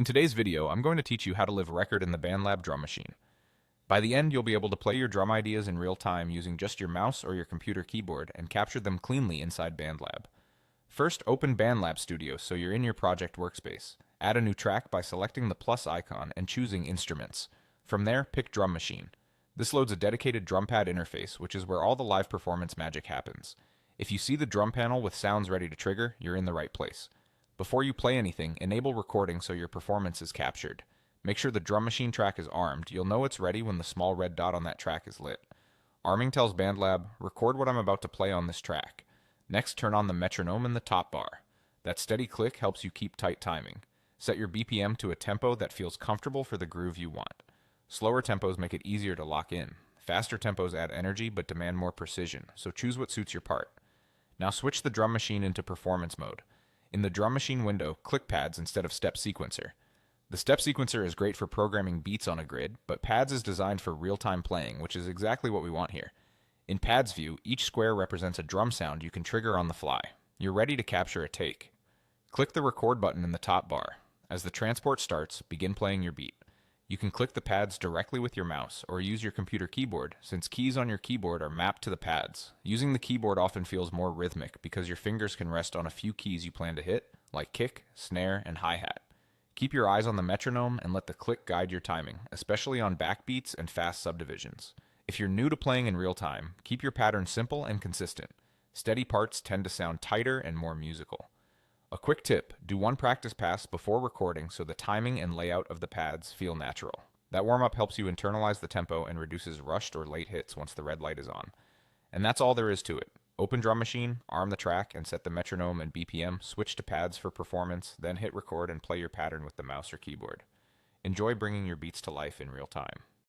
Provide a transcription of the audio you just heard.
In today's video, I'm going to teach you how to live record in the BandLab drum machine. By the end, you'll be able to play your drum ideas in real time using just your mouse or your computer keyboard and capture them cleanly inside BandLab. First, open BandLab Studio so you're in your project workspace. Add a new track by selecting the plus icon and choosing Instruments. From there, pick Drum Machine. This loads a dedicated drum pad interface, which is where all the live performance magic happens. If you see the drum panel with sounds ready to trigger, you're in the right place. Before you play anything, enable recording so your performance is captured. Make sure the drum machine track is armed. You'll know it's ready when the small red dot on that track is lit. Arming tells BandLab, record what I'm about to play on this track. Next, turn on the metronome in the top bar. That steady click helps you keep tight timing. Set your BPM to a tempo that feels comfortable for the groove you want. Slower tempos make it easier to lock in. Faster tempos add energy but demand more precision, so choose what suits your part. Now switch the drum machine into performance mode. In the drum machine window, click pads instead of step sequencer. The step sequencer is great for programming beats on a grid, but pads is designed for real-time playing, which is exactly what we want here. In pads view, each square represents a drum sound you can trigger on the fly. You're ready to capture a take. Click the record button in the top bar. As the transport starts, begin playing your beat. You can click the pads directly with your mouse or use your computer keyboard, since keys on your keyboard are mapped to the pads. Using the keyboard often feels more rhythmic because your fingers can rest on a few keys you plan to hit, like kick, snare, and hi-hat. Keep your eyes on the metronome and let the click guide your timing, especially on backbeats and fast subdivisions. If you're new to playing in real time, keep your pattern simple and consistent. Steady parts tend to sound tighter and more musical. A quick tip, do one practice pass before recording so the timing and layout of the pads feel natural. That warm-up helps you internalize the tempo and reduces rushed or late hits once the red light is on. And that's all there is to it. Open drum machine, arm the track, and set the metronome and BPM, switch to pads for performance, then hit record and play your pattern with the mouse or keyboard. Enjoy bringing your beats to life in real time.